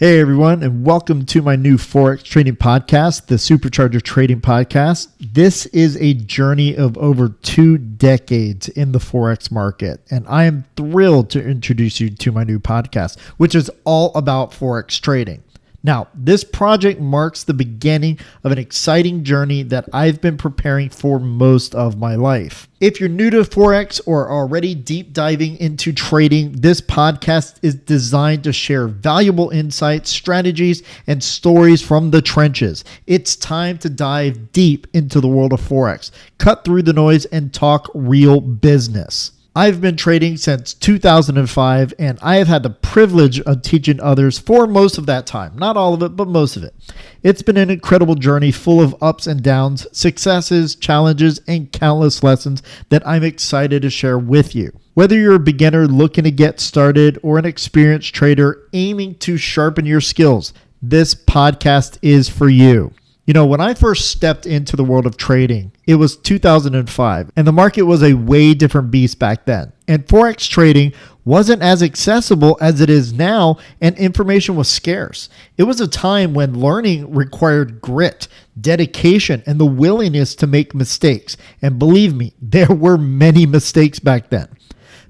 Hey everyone, and welcome to my new Forex trading podcast, the Supercharge Trading Podcast. This is a journey of over 2 decades in the Forex market, and I am thrilled to introduce you to my new podcast, which is all about Forex trading. Now, this project marks the beginning of an exciting journey that I've been preparing for most of my life. If you're new to Forex or already deep diving into trading, this podcast is designed to share valuable insights, strategies, and stories from the trenches. It's time to dive deep into the world of Forex, cut through the noise, and talk real business. I've been trading since 2005, and I have had the privilege of teaching others for most of that time. Not all of it, but most of it. It's been an incredible journey full of ups and downs, successes, challenges, and countless lessons that I'm excited to share with you. Whether you're a beginner looking to get started or an experienced trader aiming to sharpen your skills, this podcast is for you. You know, when I first stepped into the world of trading, it was 2005, and the market was a way different beast back then. And Forex trading wasn't as accessible as it is now, and information was scarce. It was a time when learning required grit, dedication, and the willingness to make mistakes. And believe me, there were many mistakes back then.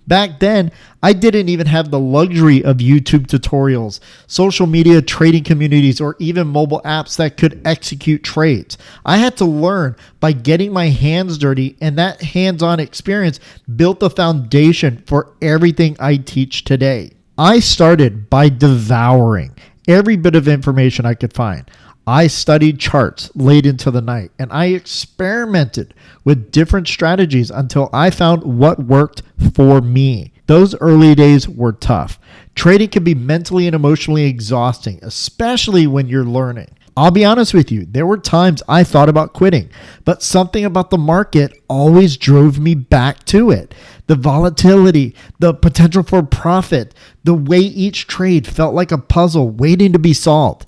Back then, I didn't even have the luxury of YouTube tutorials, social media trading communities, or even mobile apps that could execute trades. I had to learn by getting my hands dirty, and that hands-on experience built the foundation for everything I teach today. I started by devouring every bit of information I could find. I studied charts late into the night, and I experimented with different strategies until I found what worked for me. Those early days were tough. Trading can be mentally and emotionally exhausting, especially when you're learning. I'll be honest with you, there were times I thought about quitting, but something about the market always drove me back to it. The volatility, the potential for profit, the way each trade felt like a puzzle waiting to be solved.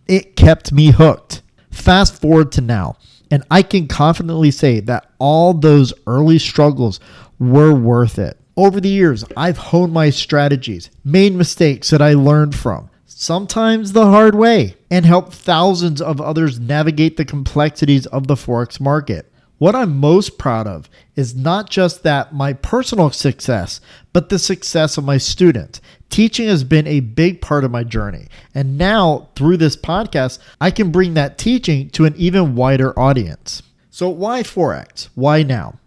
It kept me hooked. Fast forward to now, and I can confidently say that all those early struggles were worth it. Over the years, I've honed my strategies, made mistakes that I learned from, sometimes the hard way, and helped thousands of others navigate the complexities of the Forex market. What I'm most proud of is not just that my personal success, but the success of my students. Teaching has been a big part of my journey. And now, through this podcast, I can bring that teaching to an even wider audience. So why Forex? Why now?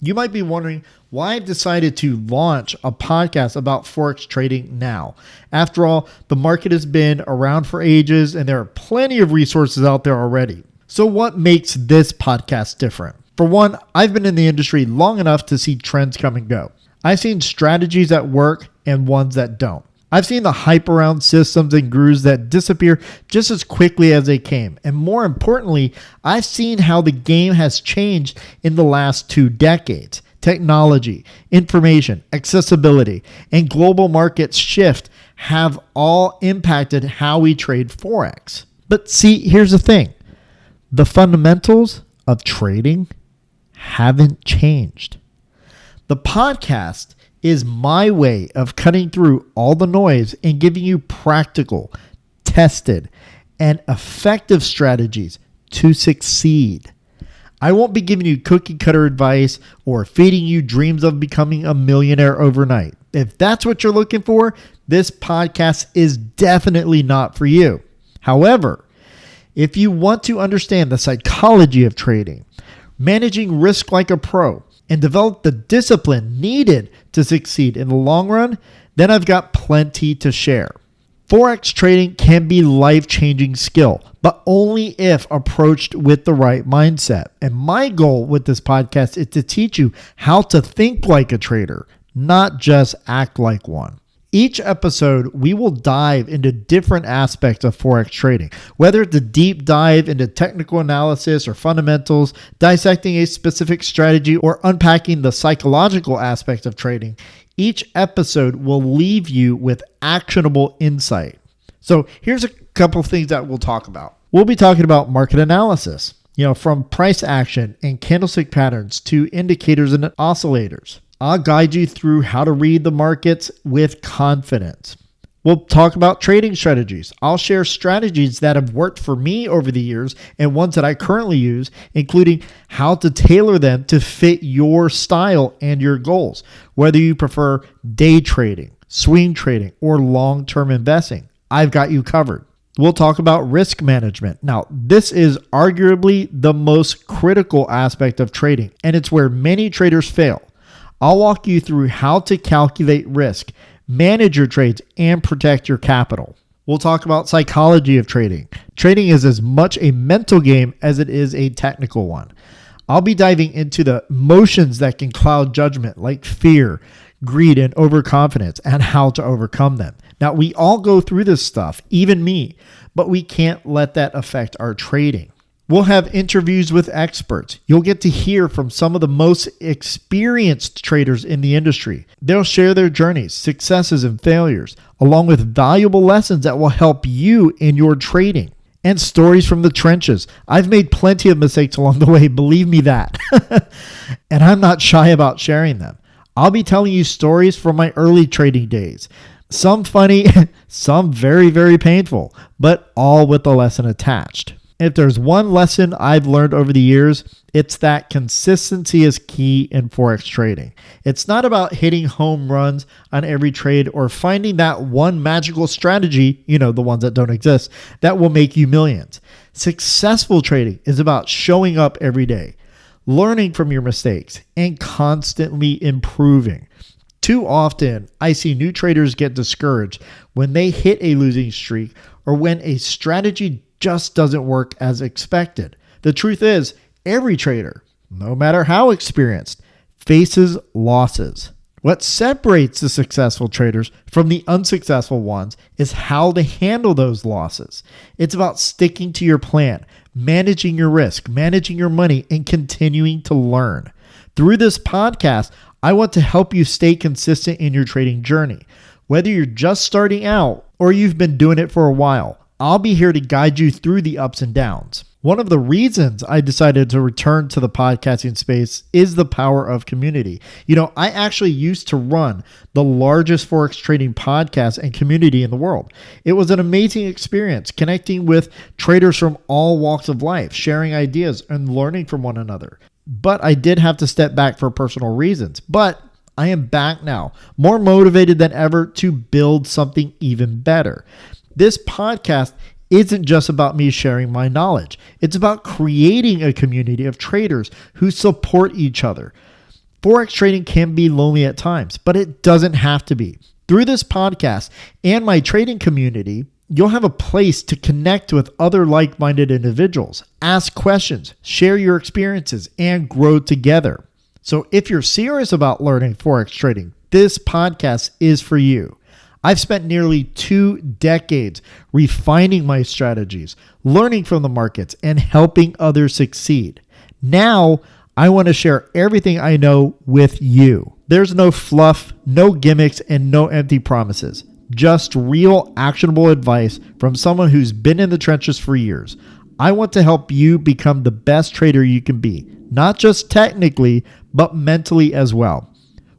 You might be wondering why I've decided to launch a podcast about Forex trading now. After all, the market has been around for ages, and there are plenty of resources out there already. So what makes this podcast different? For one, I've been in the industry long enough to see trends come and go. I've seen strategies that work and ones that don't. I've seen the hype around systems and gurus that disappear just as quickly as they came. And more importantly, I've seen how the game has changed in the last 2 decades. Technology, information, accessibility, and global market shift have all impacted how we trade Forex. But see, here's the thing. The fundamentals of trading haven't changed. The podcast is my way of cutting through all the noise and giving you practical, tested, and effective strategies to succeed. I won't be giving you cookie cutter advice or feeding you dreams of becoming a millionaire overnight. If that's what you're looking for, this podcast is definitely not for you. However, if you want to understand the psychology of trading, managing risk like a pro, and develop the discipline needed to succeed in the long run, then I've got plenty to share. Forex trading can be a life-changing skill, but only if approached with the right mindset. And my goal with this podcast is to teach you how to think like a trader, not just act like one. Each episode, we will dive into different aspects of Forex trading, whether it's a deep dive into technical analysis or fundamentals, dissecting a specific strategy, or unpacking the psychological aspects of trading. Each episode will leave you with actionable insight. So here's a couple of things that we'll talk about. We'll be talking about market analysis, from price action and candlestick patterns to indicators and oscillators. I'll guide you through how to read the markets with confidence. We'll talk about trading strategies. I'll share strategies that have worked for me over the years and ones that I currently use, including how to tailor them to fit your style and your goals, whether you prefer day trading, swing trading, or long-term investing. I've got you covered. We'll talk about risk management. Now, this is arguably the most critical aspect of trading, and it's where many traders fail. I'll walk you through how to calculate risk, manage your trades, and protect your capital. We'll talk about psychology of trading. Trading is as much a mental game as it is a technical one. I'll be diving into the emotions that can cloud judgment, like fear, greed, and overconfidence, and how to overcome them. Now, we all go through this stuff, even me, but we can't let that affect our trading. We'll have interviews with experts. You'll get to hear from some of the most experienced traders in the industry. They'll share their journeys, successes, and failures, along with valuable lessons that will help you in your trading. And stories from the trenches. I've made plenty of mistakes along the way, believe me that. And I'm not shy about sharing them. I'll be telling you stories from my early trading days. Some funny, some very, very painful, but all with a lesson attached. If there's one lesson I've learned over the years, it's that consistency is key in Forex trading. It's not about hitting home runs on every trade or finding that one magical strategy, the ones that don't exist, that will make you millions. Successful trading is about showing up every day, learning from your mistakes, and constantly improving. Too often, I see new traders get discouraged when they hit a losing streak or when a strategy just doesn't work as expected. The truth is, every trader, no matter how experienced, faces losses. What separates the successful traders from the unsuccessful ones is how to handle those losses. It's about sticking to your plan, managing your risk, managing your money, and continuing to learn. Through this podcast, I want to help you stay consistent in your trading journey. Whether you're just starting out or you've been doing it for a while, I'll be here to guide you through the ups and downs. One of the reasons I decided to return to the podcasting space is the power of community. I actually used to run the largest Forex trading podcast and community in the world. It was an amazing experience connecting with traders from all walks of life, sharing ideas and learning from one another. But I did have to step back for personal reasons. But I am back now, more motivated than ever to build something even better. This podcast isn't just about me sharing my knowledge. It's about creating a community of traders who support each other. Forex trading can be lonely at times, but it doesn't have to be. Through this podcast and my trading community, you'll have a place to connect with other like-minded individuals, ask questions, share your experiences, and grow together. So if you're serious about learning Forex trading, this podcast is for you. I've spent nearly 2 decades refining my strategies, learning from the markets, and helping others succeed. Now, I want to share everything I know with you. There's no fluff, no gimmicks, and no empty promises. Just real, actionable advice from someone who's been in the trenches for years. I want to help you become the best trader you can be, not just technically, but mentally as well.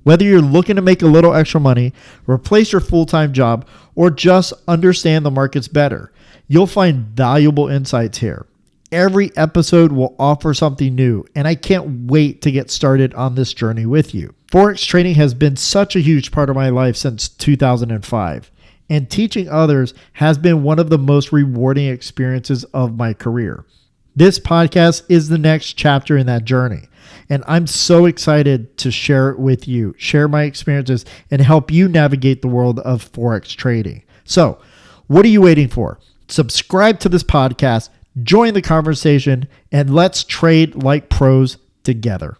Whether you're looking to make a little extra money, replace your full-time job, or just understand the markets better, you'll find valuable insights here. Every episode will offer something new, and I can't wait to get started on this journey with you. Forex trading has been such a huge part of my life since 2005, and teaching others has been one of the most rewarding experiences of my career. This podcast is the next chapter in that journey. And I'm so excited to share it with you, share my experiences, and help you navigate the world of Forex trading. So, what are you waiting for? Subscribe to this podcast, join the conversation, and let's trade like pros together.